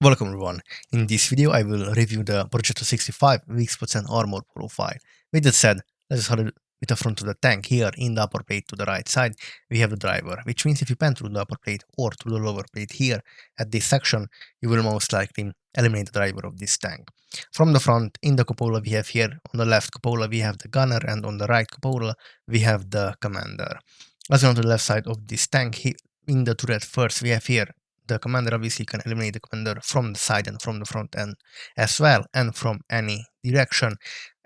Welcome everyone. In this video I will review the Progetto 65 WeakSpots and armor profile. With that said, let's start with the front of the tank. Here in the upper plate to the right side we have the driver, which means if you pan through the upper plate or through the lower plate here at this section, you will most likely eliminate the driver of this tank. From the front in the cupola we have here, on the left cupola we have the gunner, and on the right cupola we have the commander. Let's go on to the left side of this tank. In the turret first we have here the commander. Obviously can eliminate the commander from the side and from the front end as well, and from any direction.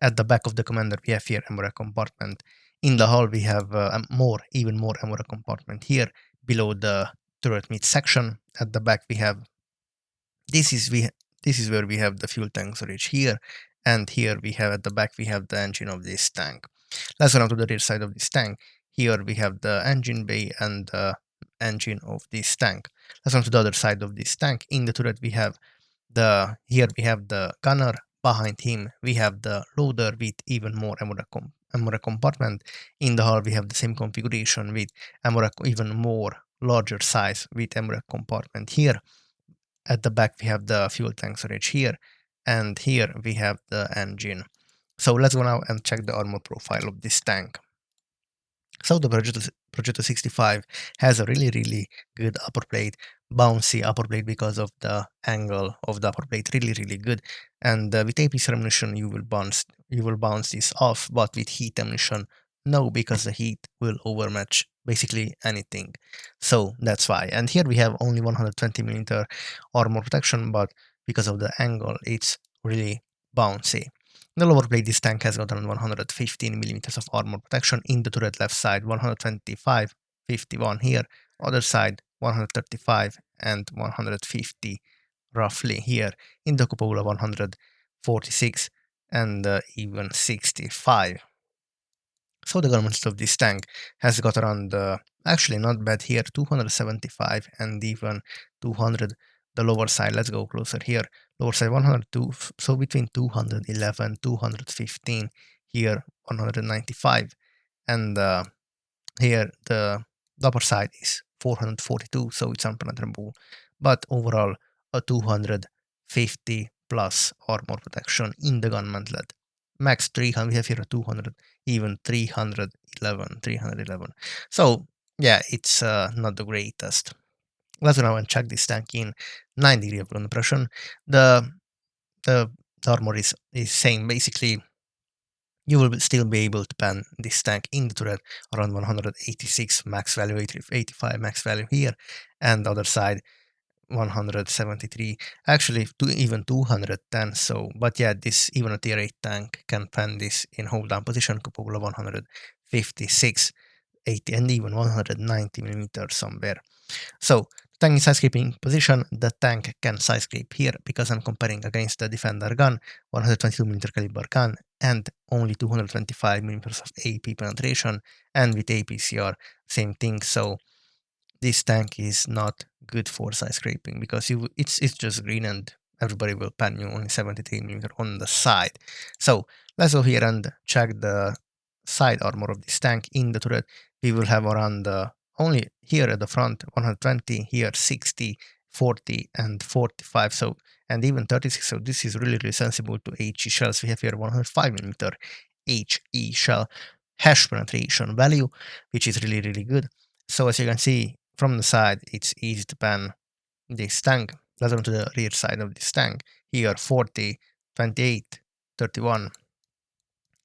At the back of the commander we have here ammo compartment. In the hull we have even more ammo compartment here below the turret midsection. At the back we have this is where we have the fuel tank storage here, and here we have at the back we have the engine of this tank. Let's go on to the rear side of this tank. Here we have the engine bay and the engine of this tank. Let's go to the other side of this tank. In the turret we have the gunner. Behind him we have the loader with even more ammo compartment. In the hull we have the same configuration with even more larger size with ammo compartment here. At the back we have the fuel tank storage here, and here we have the engine. So let's go now and check the armor profile of this tank. So the Progetto 65 has a really good upper plate, bouncy upper plate because of the angle of the upper plate, really good. And with APC ammunition you will bounce this off, but with heat ammunition no, because the heat will overmatch basically anything. So that's why. And here we have only 120mm armor protection, but because of the angle it's really bouncy. In the lower plate, this tank has got around 115mm of armor protection. In the turret left side, 125, 51 here. Other side, 135 and 150 roughly here. In the cupola, 146 and even 65. So the gunman of this tank has got around, actually not bad here, 275 and even 200. The lower side, let's go closer here. Lower side 102, so between 211, 215, here 195, and here the upper side is 442, so it's unpenetrable, but overall a 250 plus armor protection in the gun mantlet. Max 300, we have here a 200, even 311. So yeah, it's not the greatest. Let's go now and check this tank in 9 degree of ground depression. The armor is same. Basically, you will still be able to pan this tank in the turret around 186 max value, 85 max value here, and the other side 173, actually even 210. So, but yeah, this even a tier 8 tank can pan this in hold down position, cupola 156, 80, and even 190mm somewhere. So tank in side scraping position, the tank can side scrape here because I'm comparing against the Defender gun, 122mm caliber gun, and only 225mm of AP penetration, and with APCR, same thing. So this tank is not good for side scraping because it's just green and everybody will pan you only 73mm on the side. So let's go here and check the side armor of this tank. In the turret we will have around only here at the front 120, here 60, 40 and 45, so and even 36. So this is really sensible to HE shells. We have here 105mm HE shell hash penetration value, which is really good. So as you can see from the side, it's easy to pan this tank. Let's go to the rear side of this tank. Here 40, 28, 31,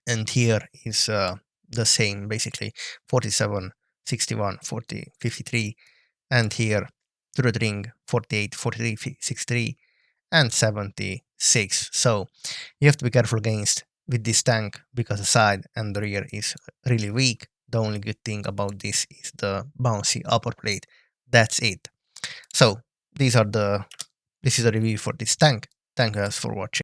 and here is the same, basically 47, 61, 40, 53, and here turret ring 48, 43, 63, and 76. So you have to be careful against with this tank because the side and the rear is really weak. The only good thing about this is the bouncy upper plate. That's it. So this is the review for this tank. Thank you guys for watching.